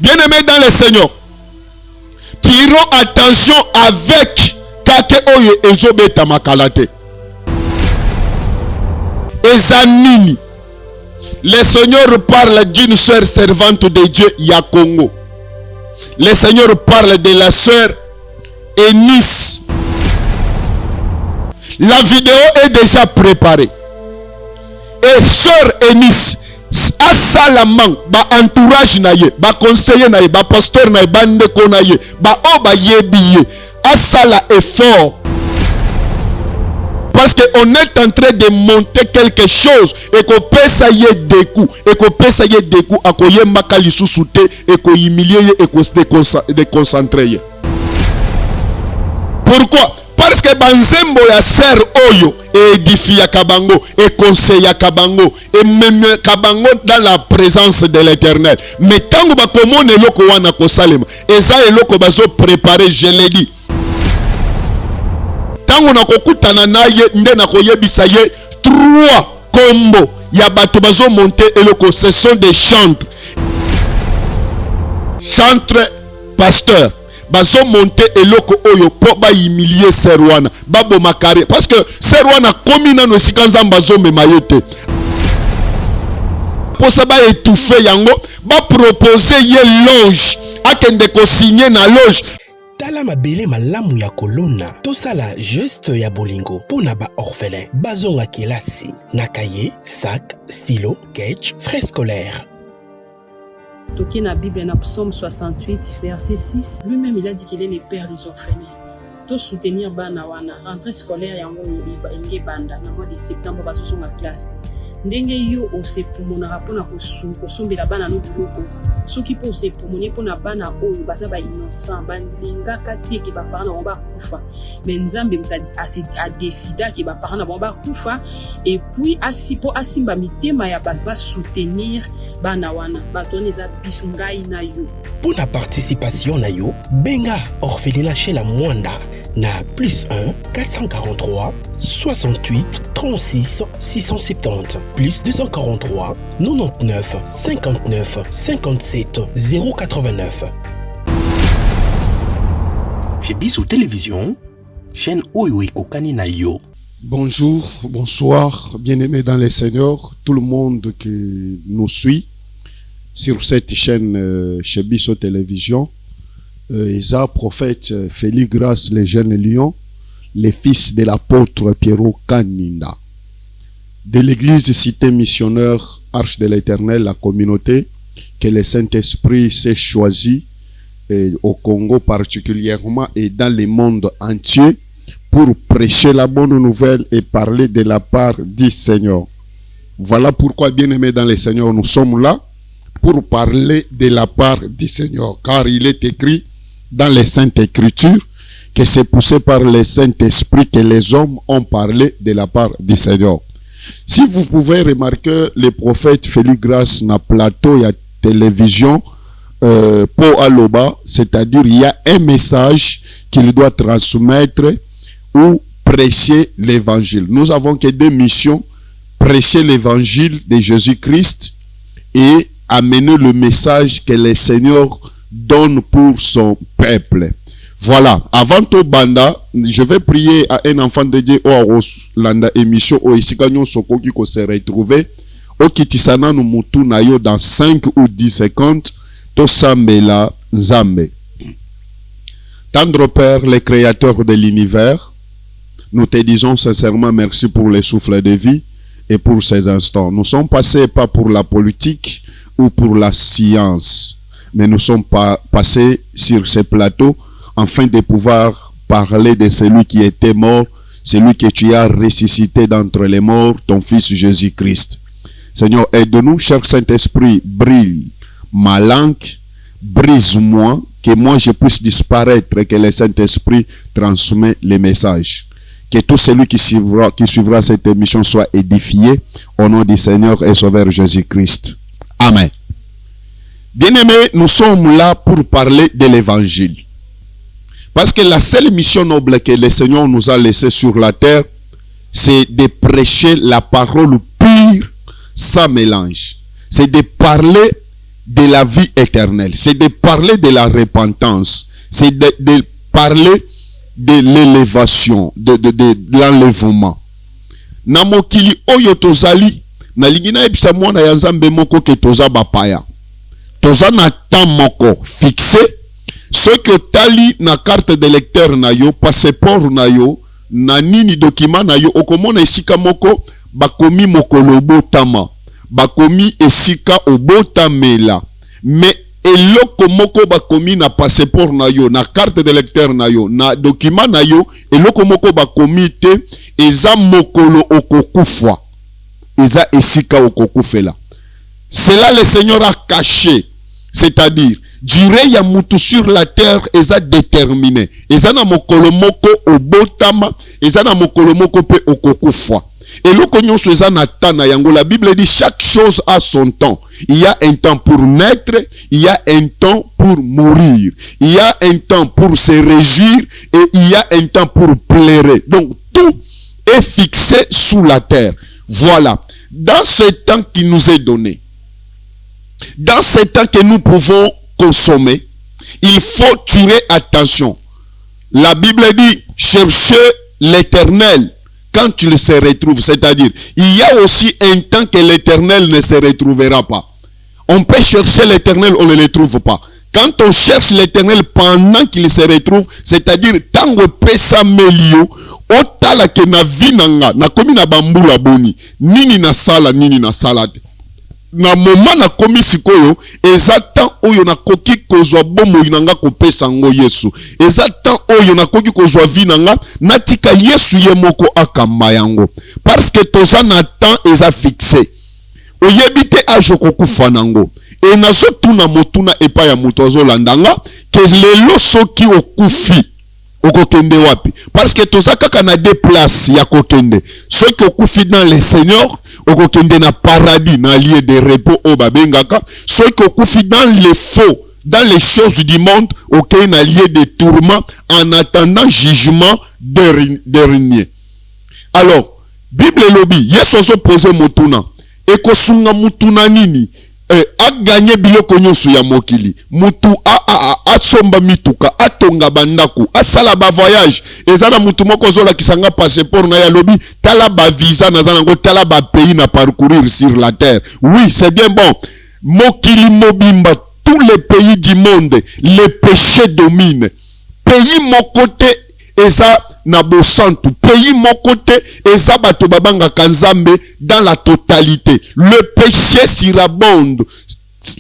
Bien-aimés dans le Seigneur, tirons attention avec kake oyo ezobeta makalate. Ezanini. Le Seigneur parle d'une sœur servante de Dieu, Yakongo. Le Seigneur parle de la sœur Eunice. La vidéo est déjà préparée. Et sœur Eunice, asalaman, ba entourage na ye, ba conseiller na ye, ba pasteur na ye, ba ndeko na ye, ba o ba yebi ye, asala effort. Parce qu'on est en train de monter quelque chose et qu'on peut s'ailler des coups et qu'on peut s'ailler des coups à koye makali sous-souté et qu'on humilier et qu'on se déconcentrer. Pourquoi? Parce que banzembo ya sœur oyo et édifie ya kabango et conseille ya kabango et même kabango dans la présence de l'Éternel. Mais tant que ba komone eloko wana ko salema, eza eloko bazo préparer, je l'ai dit. Tango na kokutana na ye nde na koyebisa ye 3 kombo ya bato bazo monter eloko, ce sont des chantres. Chantre pasteur bazo monter eloko oyo po ba humilier serwana babo makari parce que serwana komina no sikanza bazo memayete pour ça ba étouffer yango ba proposer ye loge akende ko signer na loge. Tala mabele malamu ya kolona tosala geste ya bolingo pona ba orphelin bazonga kelasi na cahier, sac, stylo, sketch, frais scolaires. Toki na Bible na Psaume 68 verset 6, lui-même il a dit qu'il est le père des orphelins. To soutenir bana wana rentrée scolaire yango inge banda na mois de septembre basoso na classe. Ndenge yo osepumona pona kosombela bana no biloko soki po osepumoni pona bana oyo baza ba innocent balingaka te ke ba parents ba kufa mais nzambe a décidé que ba parents ba kufa et puis asimba mitema ya ba soutenir bana wana batone za bisungai na yo. Pour la participation na yo benga orphelinat chez la Mwanda na +1 443 68 36 670 plus 243 99 59 57 089. Chez Bissou Télévision, chaîne Oyo Kokani na yo. Bonjour, bonsoir, bien-aimés dans le Seigneur, tout le monde qui nous suit sur cette chaîne chez Bissou Télévision. Isa, prophète Félix Grasse, les jeunes lions, les fils de l'apôtre Pierrot Kaninda. De l'église cité missionnaire Arche de l'Éternel, la communauté que le Saint-Esprit s'est choisi au Congo particulièrement et dans le monde entier pour prêcher la bonne nouvelle et parler de la part du Seigneur. Voilà pourquoi, bien-aimés dans le Seigneur, nous sommes là pour parler de la part du Seigneur, car il est écrit dans les Saintes Écritures que c'est poussé par le Saint-Esprit que les hommes ont parlé de la part du Seigneur. Si vous pouvez remarquer, le prophète Félix Grasse na plateau et à télévision pour Aloba, c'est-à-dire il y a un message qu'il doit transmettre ou prêcher l'évangile. Nous avons que 2 missions, prêcher l'évangile de Jésus-Christ et amener le message que le Seigneur donne pour son peuple. Voilà, avant tout banda, je vais prier à un enfant de Dieu au landa émission au isikanyo soko qui se retrouver au kitisana no mutu na yo dans 5 ou 10 secondes to sambela nzambe. Tendre Père, le créateur de l'univers, nous te disons sincèrement merci pour le souffle de vie et pour ces instants. Nous sommes passés pas pour la politique ou pour la science, mais nous sommes passés sur ces plateaux afin de pouvoir parler de celui qui était mort, celui que tu as ressuscité d'entre les morts, ton Fils Jésus-Christ. Seigneur, aide-nous, cher Saint-Esprit, brille ma langue, brise-moi, que moi je puisse disparaître et que le Saint-Esprit transmet les messages. Que tout celui qui suivra cette émission soit édifié au nom du Seigneur et Sauveur Jésus-Christ. Amen. Bien-aimés, nous sommes là pour parler de l'évangile. Parce que la seule mission noble que le Seigneur nous a laissée sur la terre, c'est de prêcher la parole pure, sans mélange. C'est de parler de la vie éternelle. C'est de parler de la repentance. C'est de parler de l'élévation, de l'enlèvement. Na mokili oyo tozali, na lingina ebisa mwana ya Nzambe moko ke toza bapaya. Toza na temps moko fixé. Ce que tali na carte de lecteur na yo, passeport na yo, na nini document na yo, okomona esika moko bakomi mokolo botama. Bakomi esika obotamela. Mais eloko moko bakomi na passeport na yo, na carte de lecteur na yo, na document na yo, eloko moko bakomi te, eza mokolo okokufwa. Eza esika okokufela. Cela le Seigneur a caché. C'est-à-dire, durée ya mutu sur la terre eza déterminé. Eza na mokolo moko obotama, eza na mokolo moko pe okokufwa. Et le nyonso eza na tana yango, la Bible dit chaque chose a son temps. Il y a un temps pour naître, il y a un temps pour mourir. Il y a un temps pour se réjouir et il y a un temps pour pleurer. Donc tout est fixé sous la terre. Voilà. Dans ce temps qui nous est donné, dans ce temps que nous pouvons consommer, il faut tirer attention. La Bible dit cherchez l'Éternel quand il se retrouve, c'est-à-dire, il y a aussi un temps que l'Éternel ne se retrouvera pas. On peut chercher l'Éternel, on ne le trouve pas. Quand on cherche l'Éternel pendant qu'il se retrouve, c'est-à-dire, tant que pesa melio, otala ke na vinanga, na komi na bambula boni, nini na sala na moment na komi sikoyo, ezatan oyo na koki kozwa bomo inanga kopesa ngo Yesu. Ezatan oyo na koki kozwa vinanga, natika Yesu ye moko akamba yango. Parce que toza na temps eza fixé. Oyebite ajo kokufa nango. E nazo tuna motuna epa ya mutu azolandanga, ke lelo soki okufi, okokende wapi. Parce que toza kaka na deux places ya kokende. Ceux qui okufi dans le Seigneur, okokende na paradis, na lieu de repos o babengaka. Ceux qui okufi dans les faux, dans les choses du monde, okende na lieu de tourment, en attendant jugement dernier. Alors, Bible lobi, yeso so pose motuna. Eko sunga mutuna nini? A gagné biloko nyonso ya mokili. Mutu a tsomba mituka, a tonga bandaku, a sala ba voyage. Ezana mutu moko zola kisanga passeport na ya lobi, tala ba visa na zanango, tala ba pays na parcourir sur la terre. Oui, c'est bien bon. Mokili mobimba, tous les pays du monde, les péchés dominent. Pays mon côté, eza na bosantu. Pays mon côté, eza bato babanga kanzambe dans la totalité. Le péché surabonde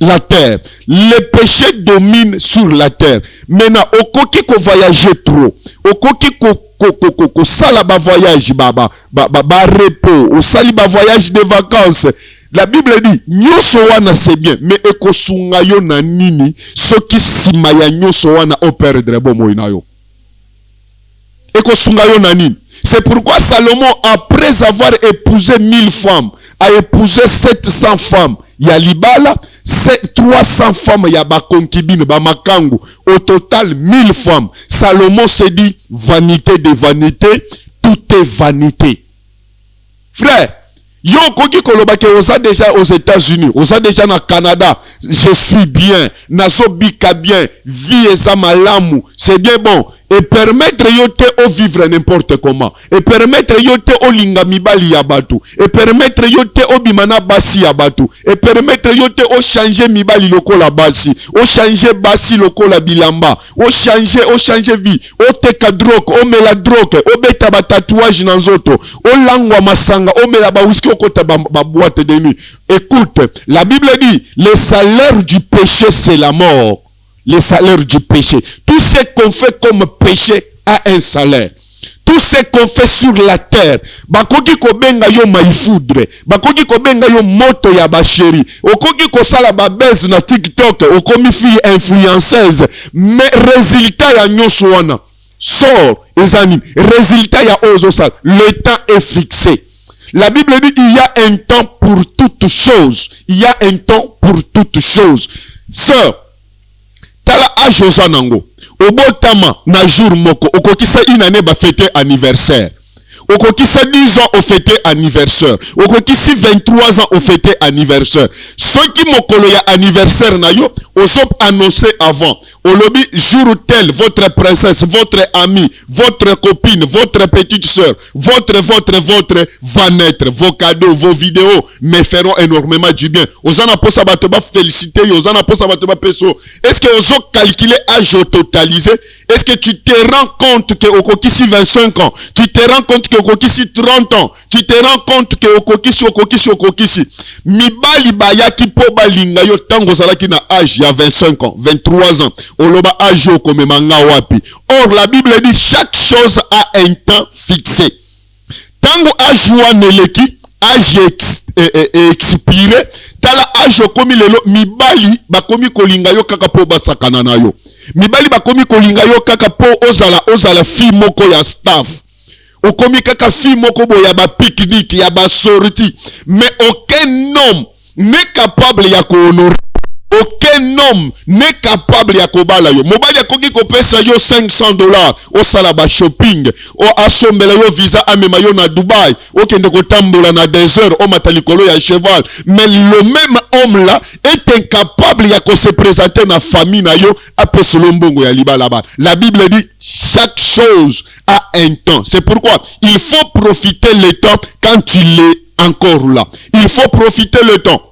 la terre. Le péché domine sur la terre. Maintenant, okoki ko voyager trop. Okoki ko sala ba voyage ba repos. O sali ba voyage de vacances. La Bible dit, nyoso wana c'est bien, mais ekosunga yo na nini, soki sima ya nyoso wana o perdre bomo inayo. C'est pourquoi Salomon, après avoir épousé 1000 femmes, a épousé 700 femmes. Il y a Libala, 300 femmes, il y a Bakonkibine, Bamakangu. Au total, 1000 femmes. Salomon se dit, vanité de vanité, tout est vanité. Frère, yo koki kolobake oza déjà aux États-Unis, oza déjà na Canada, je suis bien, nazo bika bien, vie eza malamu, c'est bien bon. Et permettre yote au vivre n'importe comment. Et permettre yote au linga mibali ya batu. Et permettre yote au bimana basi ya batu. Et permettre yote au changer mibali loko la basi. Au changer basi loko la bilamba. Au changer vie. Au teka drogue. Au mela drogue. Au beta ba tatouage nan zoto. Au langwa masanga. Au mela ba whisky au kota ba boîte de nuit. Écoute, la Bible dit, le salaire du péché c'est la mort. Le salaire du péché. Tout ce qu'on fait comme péché a un salaire. Tout ce qu'on fait sur la terre. Bakoki ko benga yo maifoudre. Bakoki ko benga yo moto ya basheri. Okoki ko sala babese na TikTok. Okomi fille influenceuse. Mais résultat ya nyonso wana. Sort ezani. Résultat ya ozo sala. Le temps est fixé. La Bible dit il y a un temps pour toutes choses. Il y a un temps pour toutes choses. Sœur, tala ajosa nango. Obotama na jour moko. Okokisa une année ba fêter anniversaire. okokisi 10 ans au fêté anniversaire, okokisi 23 ans au fêté anniversaire. Soki mokolo ya anniversaire na yo ozo annoncer avant, olobi jour tel, votre princesse, votre amie, votre copine, votre petite sœur, votre va naître. Vos cadeaux, vos vidéos me feront énormément du bien. Ozana posa bato ba féliciter, ozana posa bato ba peso. Est-ce que ozo calculer âge totalisé? Est-ce que tu te rends compte que okokisi 25 ans, tu te rends compte que okokisi 30 ans, tu te rends compte que okokisi mibali bayaki po balinga yo tango zalaki na âge ya 25 ans, 23 ans. Oloba âge okomemanga wapi? Or la Bible dit chaque chose a un temps fixé. Tango âge wana eleki, âge expiré, tala âge komi lelo mibali bakomi kolinga yo kaka po basakana na yo. Mibali bakomi kolinga yo kaka po ozala fi moko ya staff. Okomi kaka fi moko boya ba pique-nique ya ba sortie, mais aucun homme n'est capable ya ko honorer. Aucun homme n'est capable ya kobala yo. Mobali akoki kopesa yo $500 au salaba shopping, o asombela yo visa amema yo na Dubai, okende kotambola na désert o matalikolo ya cheval. Mais le même homme là est incapable ya ko se présenter na famille na yo apesa lombongo ya libala ba. La Bible dit chaque chose a un temps. C'est pourquoi il faut profiter le temps quand il est encore là. Il faut profiter le temps.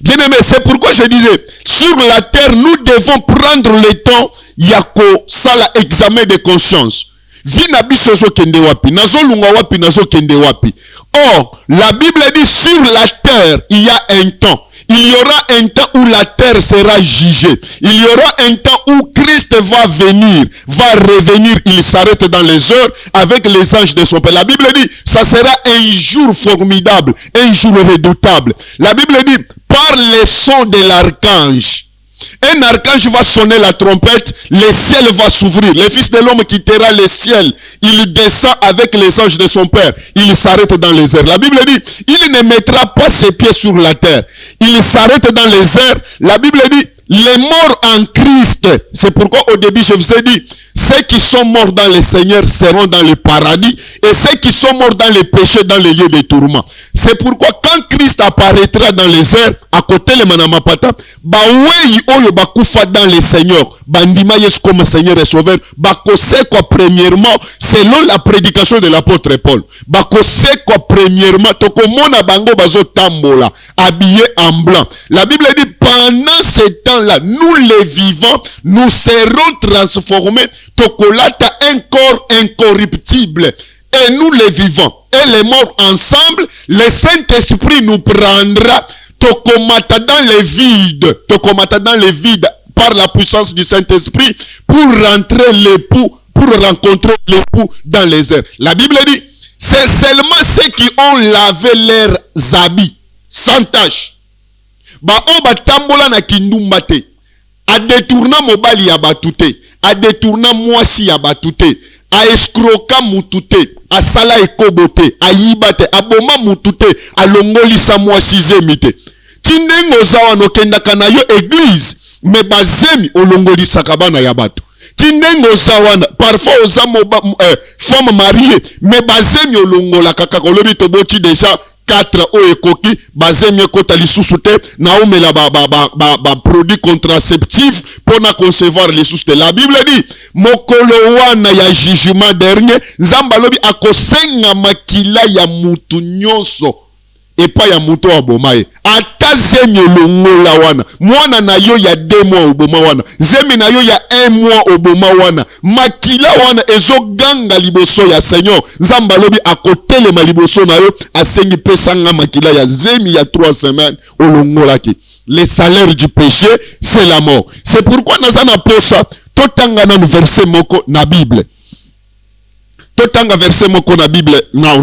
Bien aimé, c'est pourquoi je disais, sur la terre, nous devons prendre le temps, yako sala examen de conscience. Vina biso zo kende wapi, nazo lunga wapi, nazo kende wapi. Or, la Bible dit, sur la terre, il y a un temps. Il y aura un temps où la terre sera jugée. Il y aura un temps où Christ va venir, va revenir. Il s'arrête dans les heures avec les anges de son Père. La Bible dit, ça sera un jour formidable, un jour redoutable. La Bible dit, par les sons de l'archange. Un archange va sonner la trompette, le ciel va s'ouvrir. Le Fils de l'homme quittera le ciel. Il descend avec les anges de son Père. Il s'arrête dans les airs. La Bible dit, il ne mettra pas ses pieds sur la terre. Il s'arrête dans les airs. La Bible dit, les morts en Christ. C'est pourquoi au début je vous ai dit, ceux qui sont morts dans le Seigneur seront dans le paradis, et ceux qui sont morts dans les péchés dans les lieux de tourment. C'est pourquoi quand Christ apparaîtra dans les airs, à côté de Manamapata, baweyi oyo bakufa dans le Seigneur, bandima Yesu comme Seigneur et Sauveur, bakose quoi premièrement, selon la prédication de l'apôtre Paul, bakose quoi premièrement, tokomona bango bazo tambola, habillé en blanc. La Bible dit, pendant ce temps-là, nous les vivants, nous serons transformés, tokolata un corps incorruptible, et nous les vivants et les morts ensemble, le Saint-Esprit nous prendra, tokomata dans les vides, par la puissance du Saint-Esprit, pour rentrer l'époux, pour rencontrer l'époux dans les airs. La Bible dit, c'est seulement ceux qui ont lavé leurs habits sans tache. Ba on batambola na kindumba te, a détourna mobali ya batute, a détourna mwasi ya batute, a escroka mutute, a sala ekobote, a yibate, a boma mutute, a longolisa mwasi zemite. Tindengo zawa no kendaka na yo église, me bazemi olongolisa kabana ya batu. Tindengo zawana, parfois oza femme mariée, me bazemi olongola kakakolobi toboti déjà 4 o ekoki bazemi kota lisusu te na omela ba produit contraceptif pona concevoir lisusu te. La Bible dit mokolo wana ya jugement dernier nzamba lobi akosenga makila ya mutu nyonso epa ya mutu abomaye ata zemi olongola wana mwana na yo ya 2 mois oboma wana zemi na yo ya 1 mois oboma wana makila wana ezoganga liboso ya Seigneur nzamba lobi akotelema liboso na yo asengi pesanga makila ya zemi ya 3 semaines olongola ki. Le salaire du péché c'est la mort. C'est pourquoi nazana posa totanga na verset moko na Bible, totanga verset moko na Bible na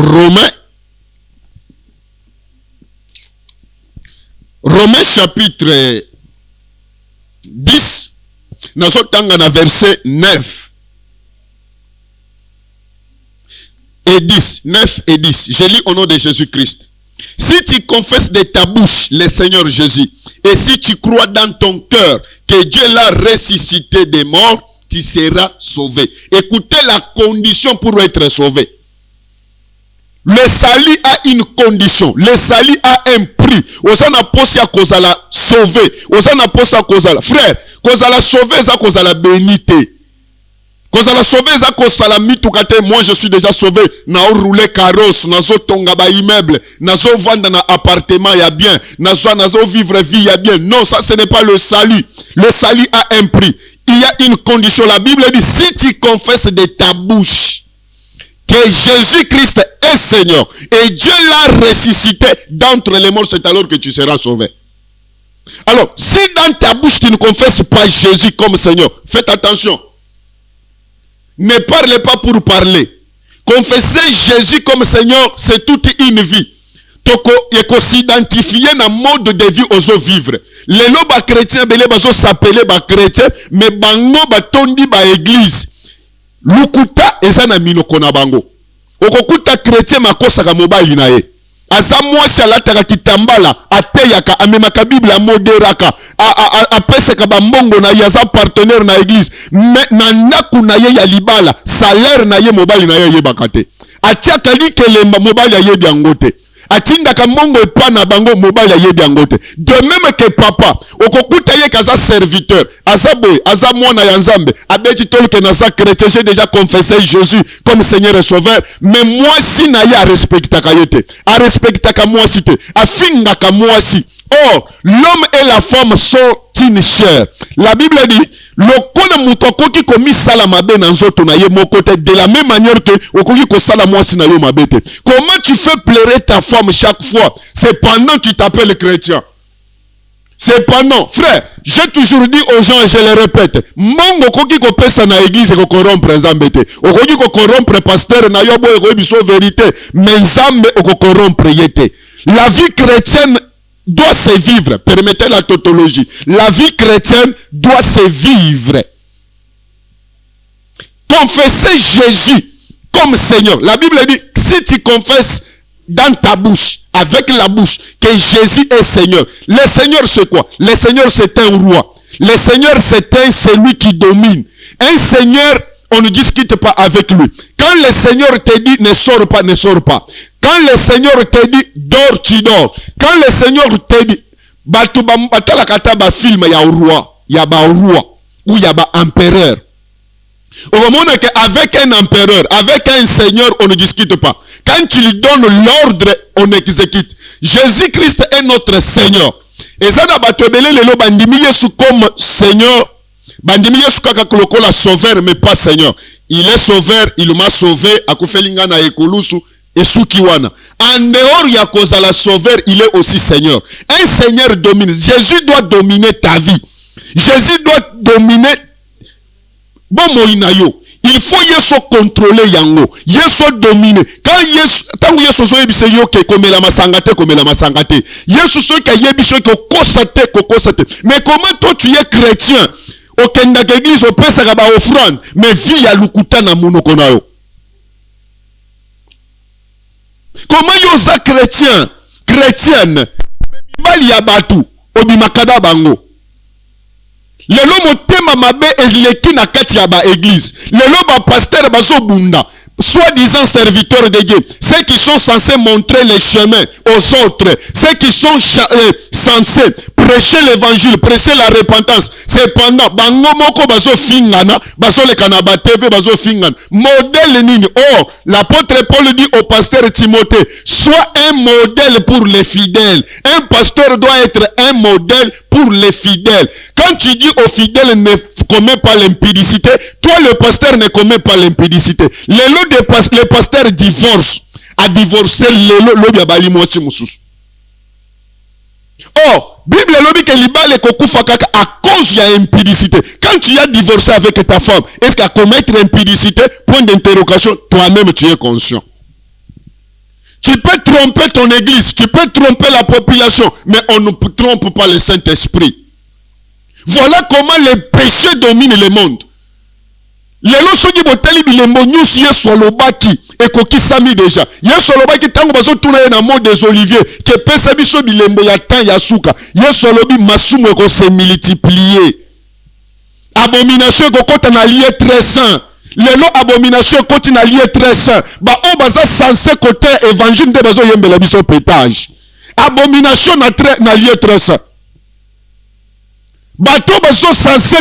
Romains chapitre 10, nazotanga na verset 9 et 10. 9 et 10. Je lis au nom de Jésus-Christ. Si tu confesses de ta bouche le Seigneur Jésus, et si tu crois dans ton cœur que Dieu l'a ressuscité des morts, tu seras sauvé. Écoutez la condition pour être sauvé. Le salut a une condition. Le salut a un prix. Osana posi a kozala sauvé. Osana posi a kozala. Frère, kozala sauvé, ça kozala bénité. Kozala sauvé, ça kozala mitukate. Moi, je suis déjà sauvé. Nao roulé carrosse, nazo tonga ba immeuble, nazo vendre na appartement, y a bien. Nazo vivre vie, y a bien. Non, ça, ce n'est pas le salut. Le salut a un prix. Il y a une condition. La Bible dit, si tu confesses de ta bouche que Jésus-Christ est Seigneur et Dieu l'a ressuscité d'entre les morts, c'est alors que tu seras sauvé. Alors, si dans ta bouche tu ne confesses pas Jésus comme Seigneur, faites attention. Ne parlez pas pour parler. Confesser Jésus comme Seigneur, c'est toute une vie. Toko eko s'identifier na mode de vie ozo vivre. Les loba chrétiens belé bazo s'appeler ba chrétien, mais bango ba tondi ba église. Lukuta ezana minoko na bango. Okokuta chrétien makosa ka mobali na ye. Aza mwasi alataka kitambala, ateyaka, amemaka Bible amoderaka, apeseka bambongo na ye, aza partenaire na église. Mais na ndaku na ye ya libala, salaire na ye mobali na ye yebaka te. Atiaka likelemba mobali ya yebi yango te. Atindaka mongo epa na bango mobali ya yebi yango te. De même que papa, okokuta ye kaza serviteur, aza boy, aza mwana ya nzambe, abeti tolke na sa chrétien, j'ai déjà confessé Jésus comme Seigneur et Sauveur, mais moi si na ye a respectaka ye te, a respectaka moi si te, a fingaka moi si. Or, l'homme et la femme sont une chair. La Bible dit, lokola mutokoki komi sala mabe na nzoto na ye mokote, de la même manière que okoki ko sala moi si na yo mabete. Comment tu fais pleurer ta femme chaque fois? C'est pendant que tu t'appelles chrétien. C'est pendant, frère, j'ai toujours dit aux gens, je le répète, mongo koki ko pesa na église ko corrompre nzambete. Okoki ko corrompre pasteur na yo boy ko biso vérité, mais nzambe ko corrompre yete. La vie chrétienne doit se vivre. Permettez la tautologie. La vie chrétienne doit se vivre. Confesser Jésus comme Seigneur. La Bible dit, si tu confesses dans ta bouche, avec la bouche, que Jésus est Seigneur. Le Seigneur c'est quoi? Le Seigneur c'est un roi. Le Seigneur c'est celui qui domine. Un Seigneur, on ne discute pas avec lui. Quand le Seigneur te dit ne sors pas, ne sors pas. Quand le Seigneur te dit dors, tu dors. Quand le Seigneur te dit batu batala kata ba film ya roi, ya ba roi ou ya ba empereur. Au moment qu'avec un empereur, avec un seigneur, on ne discute pas. Quand tu lui donnes l'ordre, on exécute. Jésus-Christ est notre Seigneur. Et ça n'a pas te belé le bandimi Yesu comme Seigneur. Bandimi Yesu kaka lokola sauveur, mais pas Seigneur. Il est sauveur, il m'a sauvé. Akufelinga na ekolusu. Et Soukiwana. En dehors, il y a cause à la sauveur, il est aussi Seigneur. Un Seigneur domine. Jésus doit dominer ta vie. Jésus doit dominer. Bon, moïnayo. Il faut Yesu contrôler yango. Yesu dominer. Quand Yesu, tant que Yesu zoe bise yo ke komela masangate, komela masangate. Yesu zoe ke yebiso ke kosate. Mais comment toi tu es chrétien? Okenda ke église, au pesa kaba offrande. Mais vie ya lukuta na munoko na yo. Comment yosa chrétien, chrétienne, mibali ya batu, obimakada bango. Lelo motema mabe ezileki na kati ya ba église. Lelo ba pasteur bazo bunda, soi-disant serviteurs de Dieu, ceux qui sont censés montrer les chemins aux autres, ceux qui sont censés prêcher l'évangile, prêcher la repentance. Cependant, bango moko bazo fingana, bazo le kanaba TV bazo fingana. Modèle nini? Or, l'apôtre Paul dit au pasteur Timothée, sois un modèle pour les fidèles. Un pasteur doit être un modèle pour les fidèles. Quand tu dis aux fidèles ne commets pas l'impudicité, toi le pasteur ne commets pas l'impudicité. Les pasteurs divorcent. A divorcer le bali mosi mususu. Or, Bible lobi que libale kokufa kaka à cause de impudicité. Quand tu as divorcé avec ta femme, est-ce qu'à commettre impudicité? Point d'interrogation, toi-même tu es conscient. Tu peux tromper ton église, tu peux tromper la population, mais on ne trompe pas le Saint-Esprit. Voilà comment les péchés dominent le monde. Lelo soki boteli bilembo nyusi Yesu alobaki ekokisami déjà. Yesu alobaki tango bazo tuna na mot des oliviers ke pesa biso bilembo ya tan ya suka. Yesu alobi masumu eko se multiplier. Abomination ekokota na lieu très saint. Lelo abomination koti na lieu très saint. Ba o baza censé côté évangile de bazo yembela biso pétage. Abomination na lieu très saint. Bato bazo censé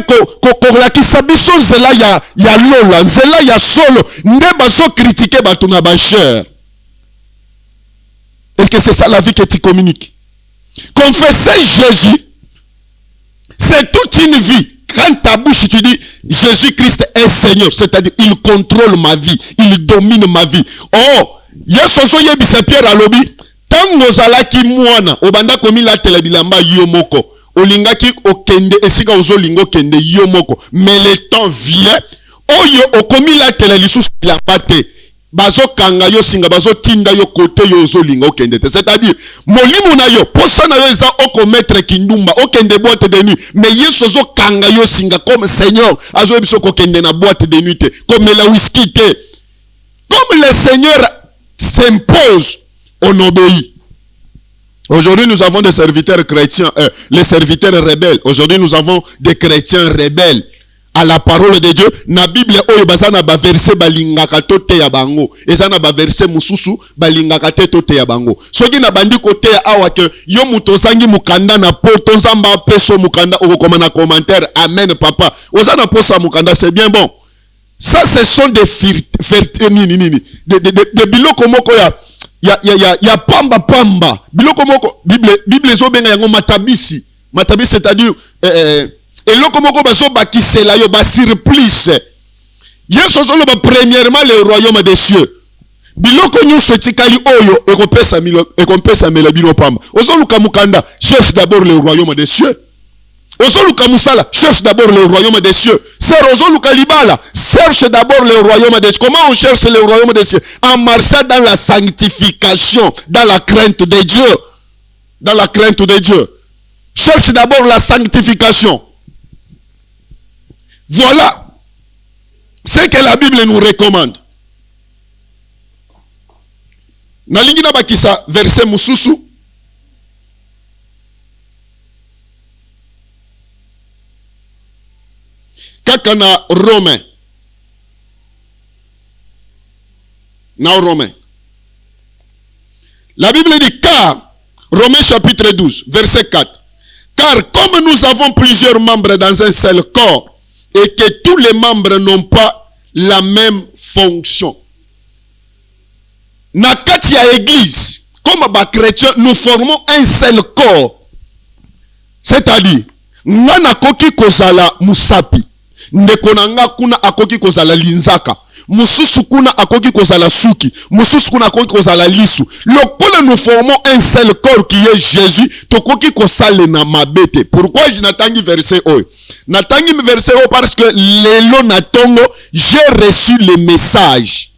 kolakisa biso nzela ya lola, nzela ya solo, nde bazo critiquer bato na bachère. Est-ce que c'est ça la vie que tu communiques? Confesser Jésus, c'est toute une vie. Quand ta bouche tu dis Jésus-Christ est Seigneur, c'est-à-dire il contrôle ma vie, il domine ma vie. Oh, Yesoso yebise Pierre alobi, tango zalaki mwana, obanda komi la telebilamba yomoko, olingaki okende esika ozolingo kende yomoko, mais le temps vient, oyo okomi la telelisusu bilamba te. Bazo kanga yo singa bazo tinda yo kote yo ozolinga okende te. C'est-à-dire, molimo na yo, posa na yo eza oko mettre kindumba, okende boîte de nuit. Mais yeso zo kanga yo singa comme Seigneur, azo ebiso kokende na boîte de nuit te, comme la whisky te. Comme le Seigneur s'impose, on obéit. Aujourd'hui, nous avons des serviteurs chrétiens, les serviteurs rebelles. Aujourd'hui, nous avons des chrétiens rebelles à la parole de Dieu. Na Bible oyo bazana ba verset balingaka tote ya bango. Ezana ba verset mususu balingaka tote ya bango. Soki na bandi kote ya awa ke yo mutosangi mukanda na poto nzamba peso mukanda okoma na commentaire amen papa. Ozana posa mukanda c'est bien bon. Ça ce sont des de biloko moko ya pamba biloko moko Bible zo benga yango matabisi c'est-à-dire eloko moko baso bakisela yo ba surplice. Yesu zoloba premièrement le royaume des cieux. Biloko nyonso etikali oyo ekompesa mela bino pamba. Ozoluka mukanda, cherche d'abord le royaume des cieux. Ozoluka musala, cherche d'abord le royaume des cieux. Sœur Ozoluka libala, cherche d'abord le royaume des cieux. Comment on cherche le royaume des cieux? En marchant dans la sanctification, dans la crainte de Dieu. Dans la crainte de Dieu. Cherche d'abord la sanctification. Voilà ce que la Bible nous recommande. Nalingi na bakisa verset mususu. Kaka na Romain. Na Romain. La Bible dit car, Romains chapitre 12, verset 4. Car comme nous avons plusieurs membres dans un seul corps, et que tous les membres n'ont pas la même fonction. Na kati ya église, comme ba chrétien, nous formons un seul corps. C'est-à-dire, ngana koki kozala musapi, ndeko nanga kuna akoki kozala linzaka, mususu kuna akoki kozala suki, mususu kuna akoki kozala lisu. Lokola nous formons un seul corps qui est Jésus, tokoki kosale na mabete. Pourquoi je n'atangi verset oyo? Natangi verset oyo parce que lelo natongo, j'ai reçu le message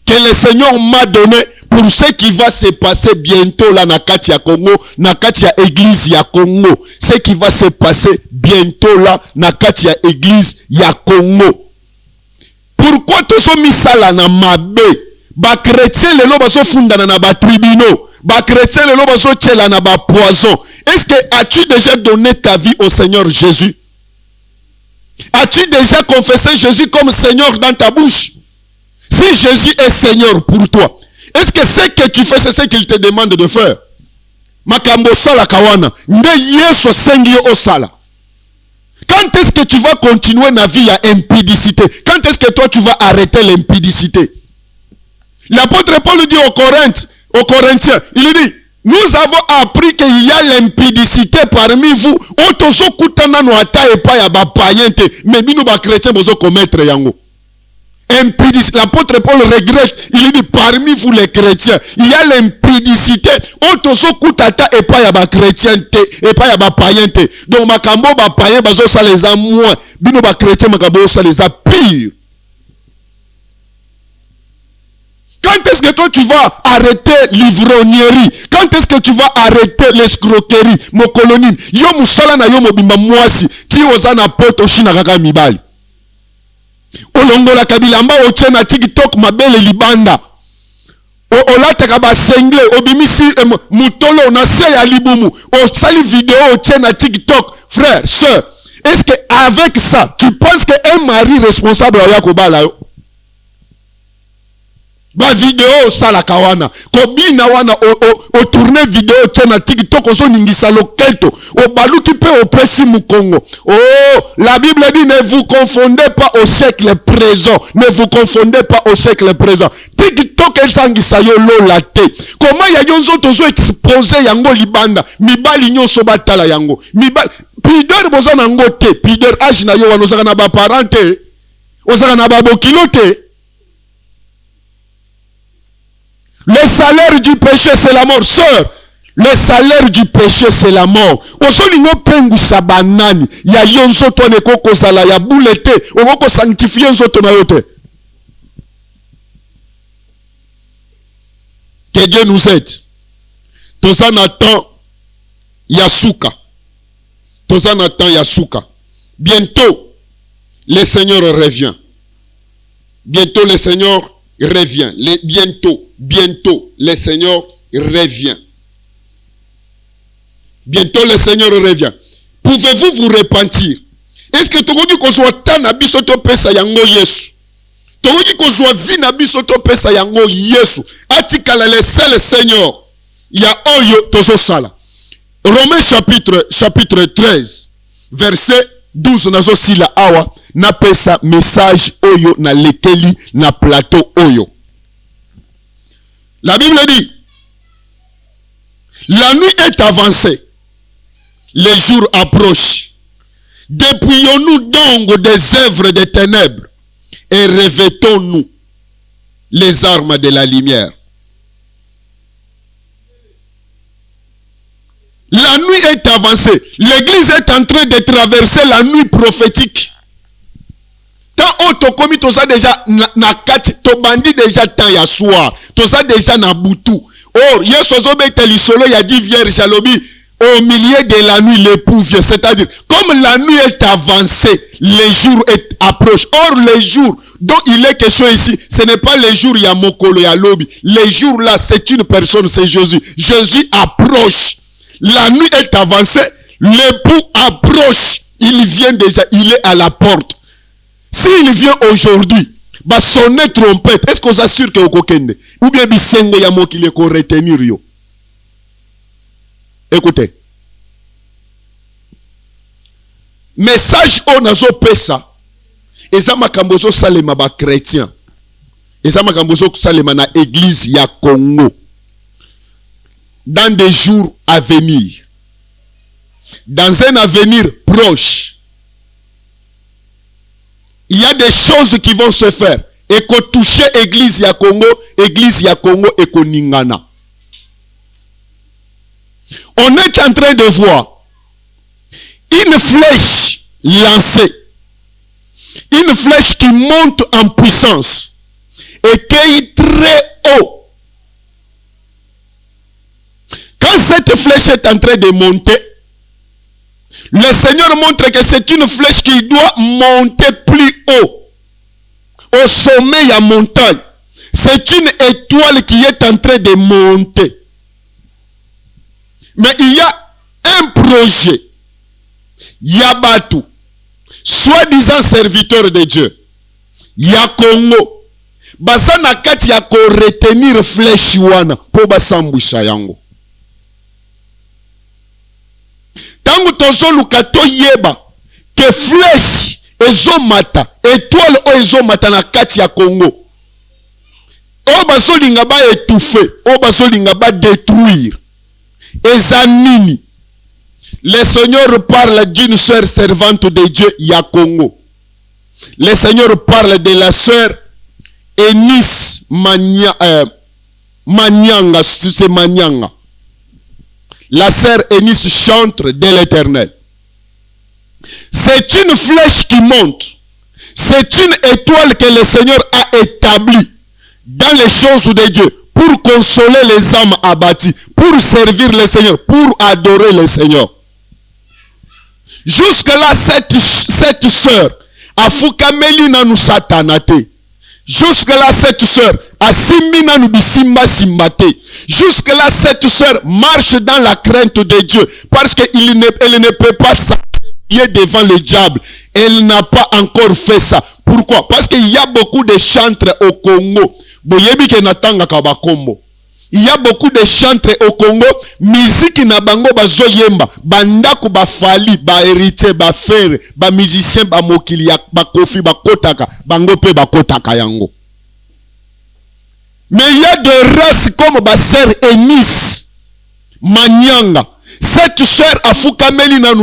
que le Seigneur m'a donné pour ce qui va se passer bientôt là na kati ya Congo, na kati ya église ya Congo. Ce qui va se passer bientôt là na kati ya église ya Congo. Pourquoi tozo misala na mabe? Ba chrétien lelo baso fundana na ba tribunaux, ba chrétien lelo baso tchela na ba poison. Est-ce que as-tu déjà donné ta vie au Seigneur Jésus? As-tu déjà confessé Jésus comme Seigneur dans ta bouche? Si Jésus est Seigneur pour toi, est-ce que ce que tu fais c'est ce qu'il te demande de faire? Makambo sala kawana, nde Yesu sengi yo osala. Quand est-ce que tu vas continuer na vie à impudicité? Quand est-ce que toi tu vas arrêter l'impudicité? L'apôtre Paul dit aux Corinthiens, il dit, nous avons appris qu'il y a l'impudicité parmi vous. Otozo kutana no ata epa ya ba païente, mais bino ba chrétien bozo commettre yango. Impudicité. L'apôtre Paul regrette, il dit parmi vous les chrétiens, il y a l'impudicité. Otozo kutata epa ya ba chrétien te, epa ya ba païente. Donc makambo ba païen bazo sa les a moins, bino ba chrétien makambo sa les a pire. Quand est-ce que toi tu vas arrêter l'ivrognerie? Quand est-ce que tu vas arrêter l'escroquerie? Mokolonine. Yo musala na yo mobimba mwasi. Ti ozana poto shina kaka mibali. Olongola kabilamba otie na TikTok mabele libanda. Olataka ba sengle obimisi mutolo na se ya libumu. Osali vidéo otie na TikTok. Frère, sœur, est-ce que avec ça, tu penses qu'un un mari responsable oya kobala yo. Ba vidéo sala kawana. Kobina wana o tourner vidéo tena TikTok oso ningisa lokelto. O baluki pe o pesi mu Congo. Oh, la Bible dit ne vous confondez pas au siècle présent. Ne vous confondez pas au siècle présent. TikTok el sangisa yo lola te. Comment ya yonzo tozo exposer yango libanda. Mibali nyonso batala yango. Mibali pideur boza nango te. Pideur age na yo wanosaka na ba parente. Osaka na ba bokilo te. Le salaire du péché, c'est la mort. Sœur, le salaire du péché, c'est la mort. Osolingo pengu sabanani. Ya yonzo to ne koko sala ya boulete. Oko sanctifier yonzo to na yote. Que Dieu nous aide. Toza Nathan Yasuka. Toza Nathan Yasuka. Bientôt, le Seigneur revient. Bientôt, le Seigneur revient. Bientôt, le Seigneur revient. Bientôt, le Seigneur revient. Pouvez-vous vous repentir? Est-ce que tu dis qu'on soit tan abiso to pesa yango Yesu? Tu dis qu'on soit vin abiso to pesa yango Yesu? Atikala le seul Seigneur. Il y a oyo tozo sala. Romains chapitre 13, verset 12 nazo sila awa na pesa message oyo na lekeli na plateau oyo. La Bible dit, la nuit est avancée, les jours approchent. Dépouillons-nous donc des œuvres des ténèbres et revêtons-nous les armes de la lumière. La nuit est avancée. L'église est en train de traverser la nuit prophétique. Tant auto komi toza déjà na kati to bandi déjà tant ya soir. Toza déjà na butu. Or yeso zobeta lisolo ya dit vierge alobi au milieu de la nuit l'époux vient. C'est-à-dire comme la nuit est avancée, les jours approchent. Or les jours dont il est question ici, ce n'est pas les jours ya mokolo ya lobi. Les jours là, c'est une personne, c'est Jésus. Jésus approche. La nuit est avancée, l'époux approche. Il vient déjà, il est à la porte. S'il vient aujourd'hui, bah sonner trompette, est-ce qu'on s'assure que okokende? Ou bien bisengo ya mokile ko retenir yo? Écoutez. Message on nazo pesa. Eza makambo zo salema ba chrétien. Eza makambo zo salema na église ya Congo. Dans des jours à venir. Dans un avenir proche. Il y a des choses qui vont se faire. Et qu'on touche église ya Congo et qu'on ningana. On est en train de voir une flèche lancée. Une flèche qui monte en puissance. Et qui est très haut. Quand cette flèche est en train de monter, le Seigneur montre que c'est une flèche qui doit monter plus haut. Au sommet, il y a montagne. C'est une étoile qui est en train de monter. Mais il y a un projet. Yabatu, soi-disant serviteur de Dieu. Ya Congo. Basana kati ya ko retenir flèche wana po basambusha yango. Tango tozo lukato yeba que flèche ezomata, étoile o ezomata na kati ya Congo. O bazolinga ba étouffer, o bazolinga ba détruire. Ezanini. Le Seigneur parle d'une sœur servante de Dieu, ya Congo. Le Seigneur parle de la sœur Eunice Manyanga, c'est Manyanga. La sœur Eunice chante de l'Éternel. C'est une flèche qui monte. C'est une étoile que le Seigneur a établie dans les choses de Dieu pour consoler les âmes abattues, pour servir le Seigneur, pour adorer le Seigneur. Jusque-là, cette sœur a foukameli na nous satanate. Jusque-là, cette sœur a simina nous bisimba simbate. Jusque-là, cette sœur marche dans la crainte de Dieu parce qu'elle ne peut pas s'agenouiller devant le diable. Elle n'a pas encore fait ça. Pourquoi? Parce qu'il y a beaucoup de chantres au Congo. Boyebi ke natanga kabakombo. Il y a beaucoup de chantres au Congo. Musique na bango bazo yemba. Bandako ba fali, ba héritier, ba frère, ba musicien, ba mokili, ba kofi, ba kotaka. Bango pe ba kotaka yango. Mais il y a des races comme ba sœur Eunice Manyanga. Cette sœur afukameli na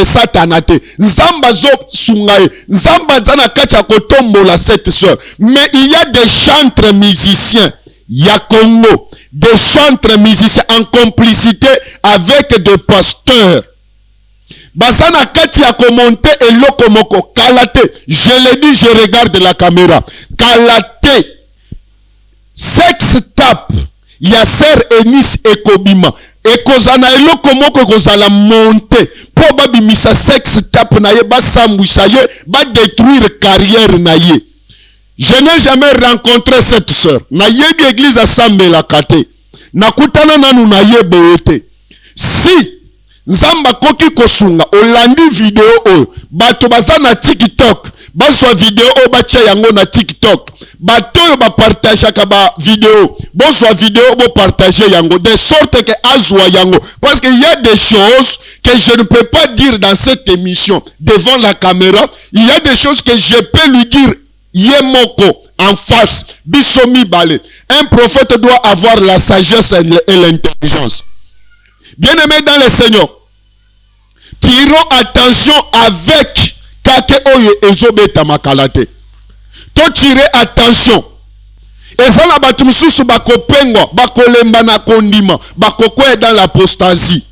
satanate. Nzamba zo sungaye. Nzamba zana kacha kotombola cette sœur. Mais il y a des chantres musiciens. Ya Congo. Des chantres musiciens en complicité avec des pasteurs. Basana kati ya komonte eloko moko. Kalate. Je l'ai dit, je regarde la caméra. Kalate. Sex tape. Ya sœur Eunice Ekobima. Ekozana eloko moko ekozala monte. Po babimisa sex tape na ye. Basambwisa ye. Ba détruire carrière na ye. Je n'ai jamais rencontré cette sœur. Na yebi église assemblée la kate. Na kutana nanu na ye boyote. Si Nzamba koki kosunga olandi video o bato baza na TikTok bazwa video o bacha yango na TikTok bato yo ba partage ka ba video bozwa video bo partager yango de sorte que azwa yango parce qu'il y a des choses que je ne peux pas dire dans cette émission devant la caméra. Il y a des choses que je peux lui dire yemoko en face bisomi balé. Un prophète doit avoir la sagesse et l'intelligence. Bien-aimés dans le Seigneur, tirons attention avec kake oyo ezobeta makalate. To tirer attention. Ezala batu mususu bakopengwa, bakolemba na kondima, bakokwe dans l'apostasie.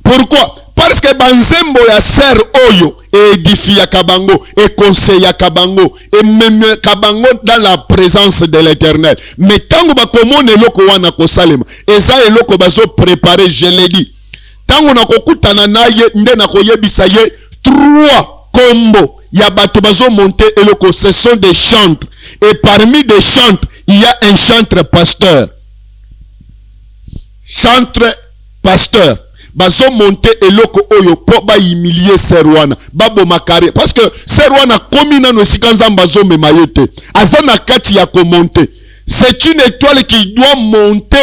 Pourquoi? Parce que banzembo ya sœur oyo édifia kabango et conseilla kabango et même kabango dans la présence de l'Éternel. Mais tango bakomone eloko wana kosalema, eza eloko bazo préparer, je l'ai dit. Tango nakokutana naye nde nakoyebisa ye 3 combos ya bato bazo monter eloko, ce sont des chantres. Et parmi des chantres, il y a un chantre pasteur. Chantre pasteur. Bazo monter eloko oyo po ba humilier Serwana babo makare parce que Serwana komina no sikanza bazo memayete azana kati ya ko monter. C'est une étoile qui doit monter,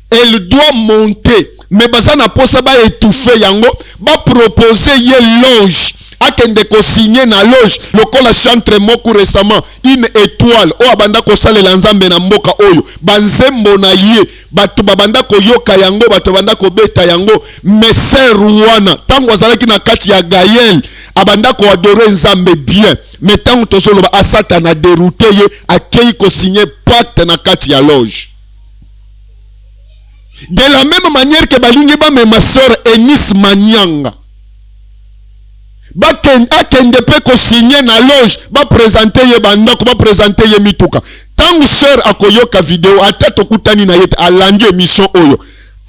elle doit monter, mais bazana posa ba étouffer yango ba proposer ye loge akende ko signer na loge lokola chantre moko récemment une étoile o abanda ko salela nzambe na mboka oyo banzembo na ye bato babanda ko yoka yango bato banda ko beta yango messer wana tango azalaki na kati ya Gaël abanda ko adorer nzambe bien mais tango tosolo ba Satan a dérouté ye akei ko signer pacte na kati ya loge. De la même manière que balingi ba ma sœur Eunice Manyanga akende pe ko signer na loge ba présenter ye bandako ba présenter ye mituka tangu sœur akoyoka video atato kutani na yete alandi émission oyo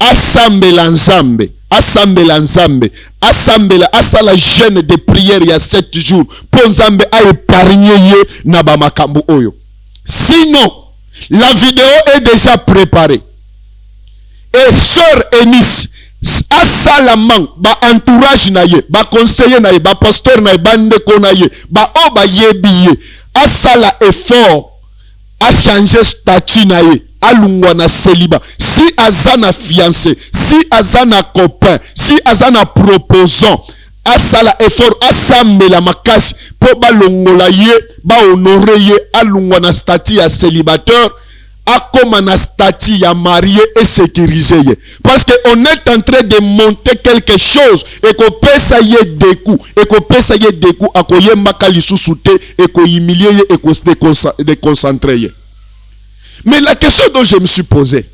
asambela nzambe asala jeûne de prière ya 7 jours pour nzambe a épargner ye na ba makambo oyo. Sinon la vidéo est déjà préparée et sœur Eunice asalaman ba entourage na ye ba conseiller na ye ba pasteur na ye ba ndeko na ye ba o ba yebi ye asala effort a changer statut na ye alungwa na célibat. Si azana fiancé, si azana copain, si azana proposant asala effort asambela makasi po ba longola ye ba honorer ye alungwa na statut ya célibataire comme un statut ya marié et sécurisé. Parce qu'on est en train de monter quelque chose et qu'on peut s'ailler des coups à qu'on y ait sous-souté et qu'on humilié et qu'on se déconcentré. Mais la question dont je me suis posé,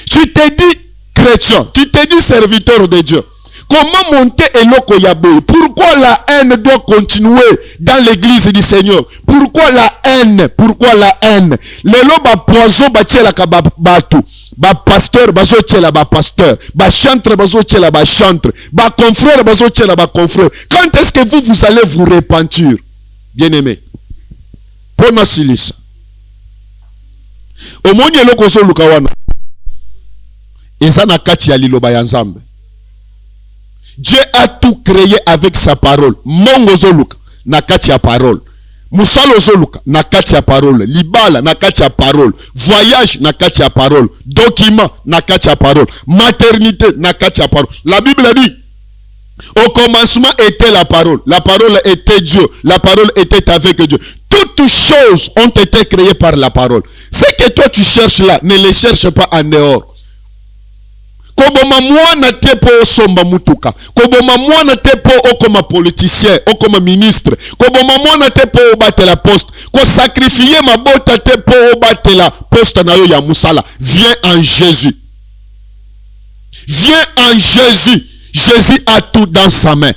tu t'es dit chrétien, tu t'es dit serviteur de Dieu. Comment monter eloko yaboy? Pourquoi la haine doit continuer dans l'église du Seigneur? Pourquoi la haine? Pourquoi la haine? Lelo ba poison ba tchela ka batu. Ba pasteur bazo tchela ba pasteur. Ba chantre bazo tchela ba chantre. Ba confrère bazo tchela ba confrère. Quand est-ce que vous allez vous repentir? Bien-aimé. Pona silisa. Omoni eloko so lukawana. Eza na kati ya liloba ya Nzambe. Dieu a tout créé avec sa parole. Mongo zoluka na kati ya parole. Musalo zoluka na kati ya parole. Libala na kati ya parole. Voyage na kati ya parole. Document na kati ya parole. Maternité na kati ya parole. La Bible dit, au commencement était la parole. La parole était Dieu. La parole était avec Dieu. Toutes choses ont été créées par la parole. Ce que toi tu cherches là, ne les cherche pas en dehors. Koboma mwana te po somba mutuka. Koboma mwana te po okoma politicien, okoma ministre. Koboma mwana te po obate la poste. Ko sacrifier mabota te po obate la poste na yo ya musala. Viens en Jésus. Viens en Jésus. Jésus a tout dans sa main.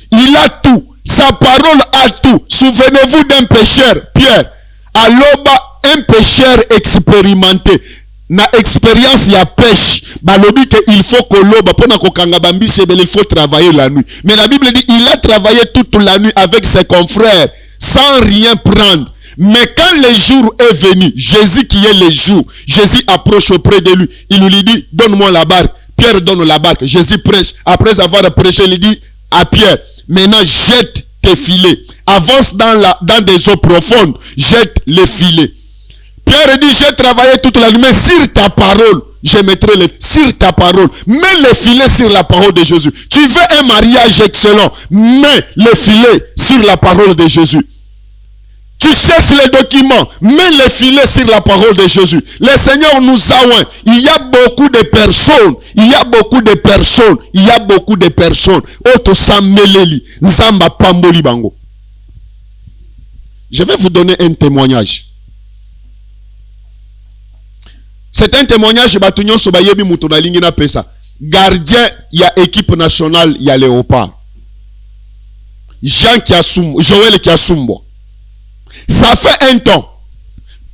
Il a tout. Sa parole a tout. Souvenez-vous d'un pécheur, Pierre. Aloba, un pécheur expérimenté. Na expérience ya pêche. Balobi que il faut que loba pona kokanga bambi sebele, il faut travailler la nuit. Mais la Bible dit il a travaillé toute la nuit avec ses confrères sans rien prendre. Mais quand le jour est venu, Jésus qui est le jour, Jésus approche auprès de lui. Il lui dit donne-moi la barque. Pierre donne la barque. Jésus prêche. Après avoir prêché, il dit à Pierre, maintenant jette tes filets. Avance dans des eaux profondes. Jette les filets. Pierre dit, j'ai travaillé toute la nuit, mais sur ta parole, je mettrai sur ta parole. Mets les filets sur la parole de Jésus. Tu veux un mariage excellent, mets les filets sur la parole de Jésus. Tu cherches les documents, mets les filets sur la parole de Jésus. Le Seigneur nous a oint. Il y a beaucoup de personnes. Il y a beaucoup de personnes. Il y a beaucoup de personnes. Oto sameleli, nzamba pamboli bango. Je vais vous donner un témoignage. C'est un témoignage batunyon sobayebi mutuna lingina pesa. Gardien ya équipe nationale ya Léopard. Jean Kiasumbo, Joël Kiasumbo. Ça fait un temps.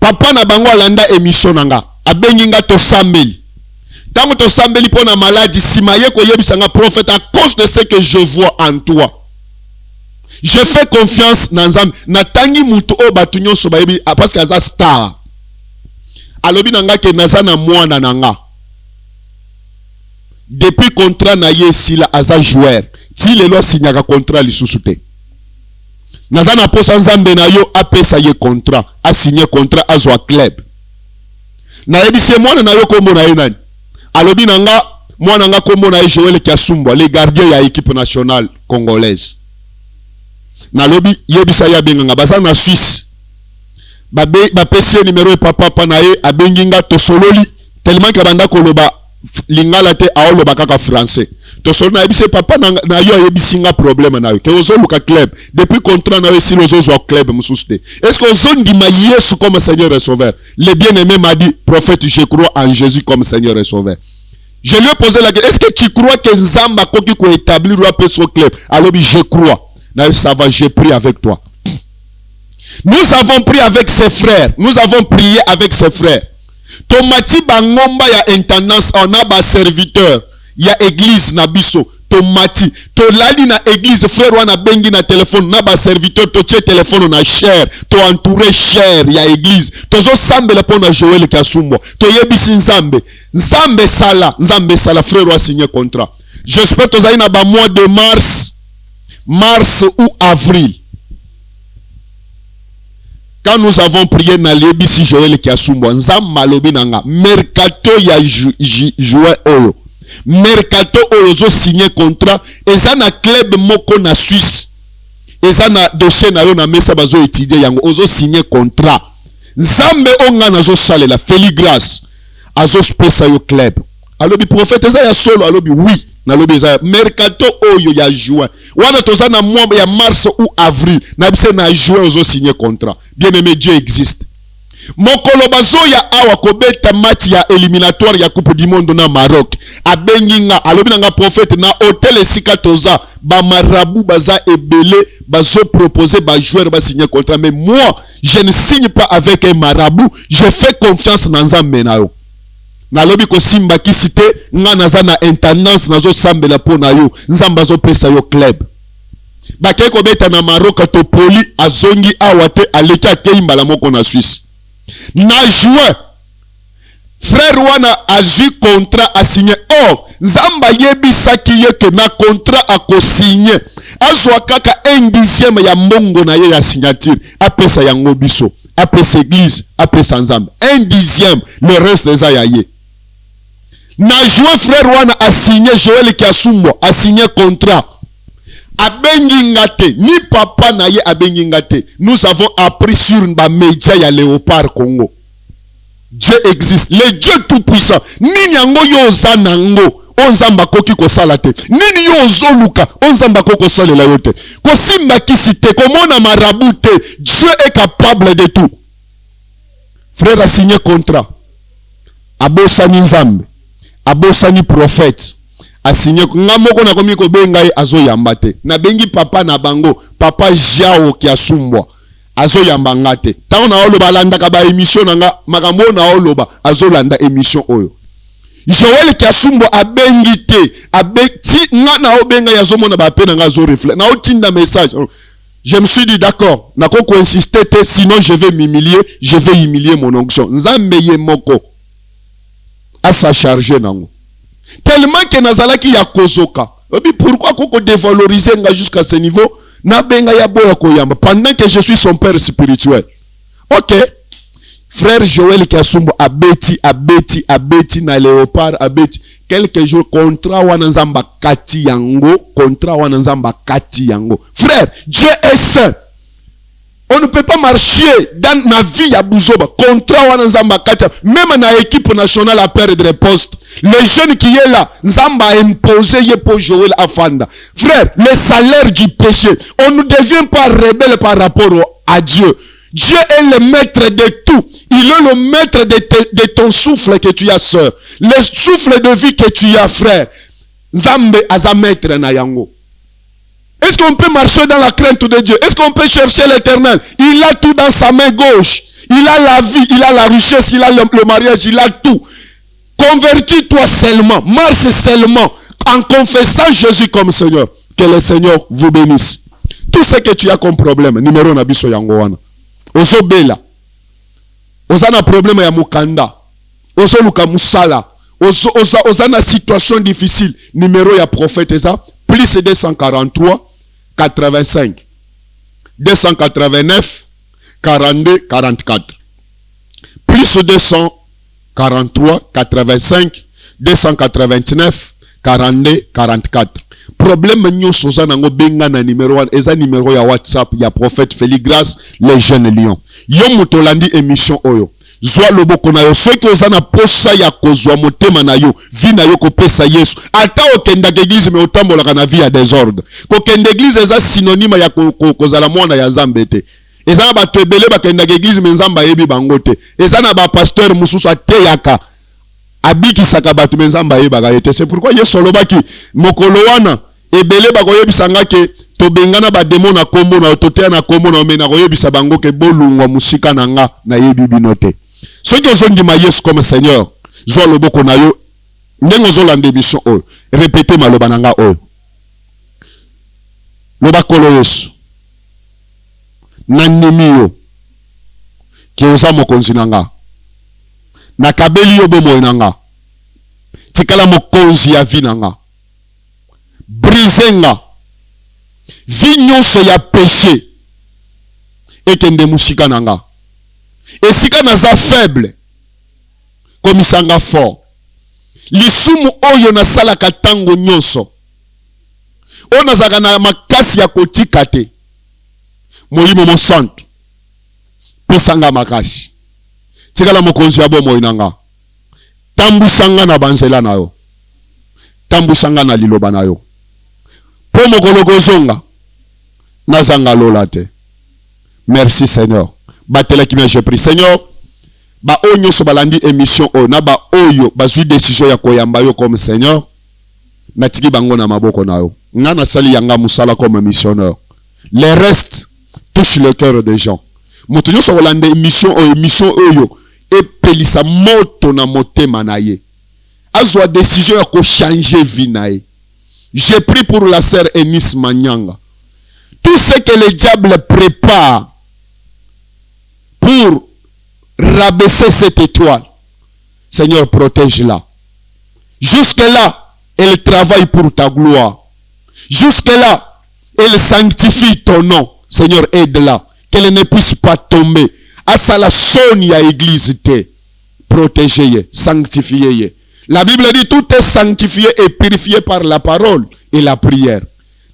Papa na bango alanda émission nanga. Abenginga to sambeli. Tango to sambeli pona maladie simaye ko yebisanga prophète à cause de ce que je vois en toi. Je fais confiance dans Nzambe. Na tangi mutu o batunyon sobayebi parce que aza star. Alobi nanga ke naza na mwana nanga. Depuis contrat na ye sila aza joueur. Ti lelo signaka contrat lisusu te. Naza na posa Nzambe na yo apesa ye contrat, a signé contrat azwa club. Na yebise mwana na yo kombo na ye nani? Alobi nanga mwana nga kombo na ye Joël Kiasumbo, le gardien ya équipe nationale congolaise. Na lobi yebisa ya benganga baza na Suisse. Bapesi numéro papa na ye abenginga to sololi tellement que banda koloba lingala te aoloba kaka français. To sololi na yebise papa na yo yebisinga problème na yo. Ke ozoluka club depuis contrat na yo si lozo club mususte. Est-ce que ozondima Yesu comme Seigneur et Sauveur? Le bien-aimé m'a dit prophète, je crois en Jésus comme Seigneur et Sauveur. Je lui ai posé la question, est-ce que tu crois que Nzamba koki ko établir ou club? Alors je crois. Na ça va, j'ai pris avec toi. Nous avons prié avec ses frères. Nous avons prié avec ses frères. Tomati bangomba ya intendance, on a ba serviteur. Ya église na biso. Tomati. Tolali na église frère wana bengi na téléphone. Na ba serviteur to tie téléphone na cher. To entouré cher ya église. Tozo sambe la pona Joël Kiasumbo. To yebisi Nzambe. Nzambe sala frère wa signé contrat. J'espère que na ba mois de mars ou avril. Quand nous avons prié na lebisi Joël Kiasumbo, Nzamba lobi nanga mercato ya joueur oyo. Mercato oyo zo signé contrat eza na club moko na Suisse. Eza na dossier na yo na mesa bazo étudier yango ozo signé contrat. Nzambe onga na zo salela Feliglas azo spesa yo club. Alobi prophète eza ya solo alobi oui. Na lobi eza mercato oyo ya juin. Wana toza na mois ya mars ou avril. Na bise na juin ozo signé contrat. Bien aimé, Dieu existe. Mokolo bazo ya awa kobeta match ya éliminatoire ya Coupe du Monde na Maroc. Abenginga alobi nanga prophète na hôtel esika toza ba marabu baza ebele bazo proposer ba joueur ba signer contrat, mais moi je ne signe pas avec un marabout, je fais confiance dans Nzambe na yo. Na lobi ko simba kisite nga naza na intendance nazo sambela po na yo Nzamba zo pesa yo club. Bakay ko beta na Maroc to poli azongi awate aleki akeimbala moko na Suisse. Na juin frère wana azui contrat a signé. Or nzamba yebisaki ye ke na contrat a ko-signé azwa kaka 1/10 ya mbongo na ye ya signature apesa yango biso apesa église apesa nzamba 1/10, le reste eza ya ye. Na juin frère wana a signé, Joël Kiasumbo a signé contrat abengi ngate ni papa na ye abengi ngate. Nous avons appris sur ba média ya Léopard Congo. Dieu existe, le Dieu tout puissant. Nini yango yo zanango onzamba koki ko salate. Nini yo zoluka onzamba koko salela yote. Ko simba kisite komona marabute. Dieu est capable de tout. Frère a signé contrat. Abosani nzambe. Abosani prophète. A signé ngamoko na komi ko benga ye azo yambate. Na bengi papa na bango, papa Jao Kiasumbwa. Azo yambanga te. Ta ona oloba landa ka ba émission nanga makambo na oloba azo landa émission oyo. Joël Kiasumbo abengi te, abeti nga na obenga yazo mona ba pe nanga zo reflet. Na otinda message. Je me suis dit d'accord, na ko insister te sinon je vais humilier mon onction. Nzambe ye moko à sa charger nango. Tellement que nazalaki ya kozoka. Obi pourquoi koko dévaloriser nga jusqu'à ce niveau? Na benga ya boya koyamba pendant que je suis son père spirituel. OK. Frère Joël Kiasumbo abeti na Léopard abeti quelques jours contrat wana nzamba kati yango. Frère, Dieu est saint. On ne peut pas marcher dans ma vie à Bouzoba. Contrat wana nzamba kati. Même na équipe nationale à perdre des postes. Les jeunes qui est là, nzamba a imposé ye pour Joël Afanda. Frère, le salaire du péché. On ne devient pas rebelle par rapport à Dieu. Dieu est le maître de tout. Il est le maître de ton souffle que tu as, sœur. Le souffle de vie que tu as, frère. Nzambe aza maître na yango. Est-ce qu'on peut marcher dans la crainte de Dieu? Est-ce qu'on peut chercher l'éternel? Il a tout dans sa main gauche. Il a la vie, il a la richesse, il a le mariage, il a tout. Convertis-toi seulement, marche seulement en confessant Jésus comme Seigneur. Que le Seigneur vous bénisse. Tout ce que tu as comme problème, numéro nabiso yango wana. Ozo bela. Ozana problème ya mukanda. Ozo luka musala. Ozana situation difficile. Numéro ya prophète ça. Plus 243 85 289 42 44 plus 243 85 289 42 44. Problème nyoso za nango benga na numéro 1 eza numéro ya WhatsApp ya prophète Félix Grâce les jeunes lions. Yo motolandi émission oyo. Zwa loboko na yo soki ozana posa ya kozwa motema na yo vi na yo kopesa Yesu ata okenda église me otambolaka na vie ya désordre kokenda église eza synonyme ya kozala mwana ya Nzambe te eza na bato ebele bakenda église me Nzambe ayebi bango te eza na ba pasteur mususu ateyaka abikisaka bato me Nzambe ayebaka ye te. C'est pourquoi Yesu olobaki mokolo wana ebele bakoyebisanga ke tobengana ba démon na kombo na toteya na kombo na omena koyebisa bango ke bolungwa musika na nga na yebi bino te. Ceux qui ont dit Yesu comme Seigneur, zo loboko na yo, ndengo zo lande mission oyo, répétez maloba nanga oyo. Loba kolo Yesu. Nandimi yo, ki oza mokonzi nanga. Nakabeli yo bomo nanga. Tikala mokonzi ya vi nanga. Brisenga. Vi nyonso ya péché. Ekende musika nanga. Et si quand naza faible, comme sanga fort, lisumu oyo na sala katango nyonso, o nazaka na makasi ya kotika te, molimo mo santo, pesanga makasi, tikala mokonzi ya bomoi nanga, tambwisanga na banzela na yo, tambwisanga na liloba na yo, po mokolo kozonga, nazanga lola te. Merci Seigneur. Batela qui je prie Seigneur ba onyo so balandi émission o na ba oyo bazui décision ya koyamba yo comme Seigneur na tiki bango na maboko na yo nga na sali yanga musala comme missionnaire. Les restes touche le cœur des gens. Moto yo so balandi émission oyo e pelisa moto na motema na ye azwa décision ya ko changer vie na ye. J'ai pris pour la sœur Enis Manyanga tout ce que le diable prépare pour rabaisser cette étoile, Seigneur, protège-la. Jusque-là, elle travaille pour ta gloire. Jusque-là, elle sanctifie ton nom. Seigneur, aide-la. Qu'elle ne puisse pas tomber. À ça la sonne ya église te. Protégez, sanctifiez. La Bible dit tout est sanctifié et purifié par la parole et la prière.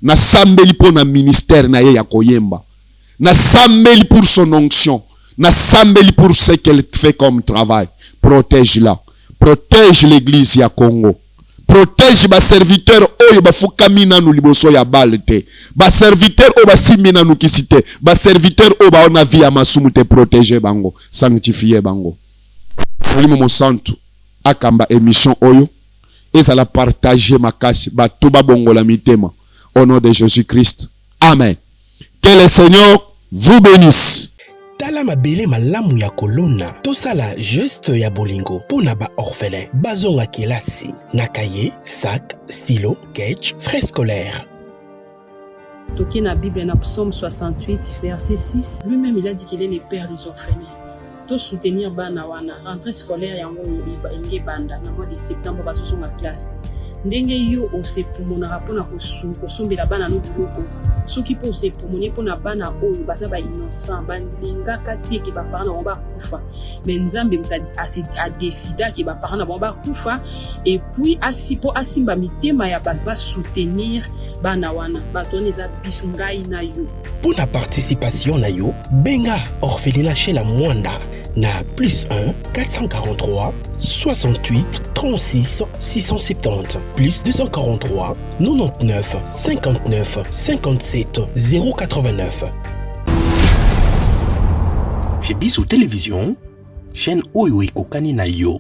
Na sambeli pour na ministère na ye ya koyemba. Na sambeli pour son onction. Na sambeli pour ce qu'elle fait comme travail. Protège-la. Protège l'église ya Congo. Protège ba serviteur oyo ba fukamina nu liboso ya balte. Ba serviteur oyo ba simina nu kisite. Ba serviteur oyo ba ona via masumu te protéger bango, sanctifier bango. Molimo mo santu akamba émission oyo ezala partager makasi ba tuba bongo la mitema au nom de Jésus-Christ. Amen. Que le Seigneur vous bénisse. Tala mabele malamu ya kolona tosala geste ya bolingo pona ba orphelin bazonga kelasi na cahier, sac, stylo, sketch, frais scolaire. Toki na Bible na Psaume 68 verset 6, lui-même il a dit qu'il est le père des orphelins. To soutenir bana wana rentrée scolaire yango inge banda na mois de septembre bazosonga classe. Ndenge yo osepumonaka mpona kosombela bana no biloko soki mpo osepumone mpona bana oyo baza innocent balingaka te ke baparent na bango bakufa me nzambe adesida ke baparent na bango bakufa epuis mpo asimba mitema ya bato basoutenir bana wana bato wana eza biso ngai na yo. Mpona participation na yo benga orphelinat chez la Mwanda na +1 443 68 36 670 plus 243 99 59 57 089. Chez Bissou Télévision, chaîne Oyo Ekokani na yo.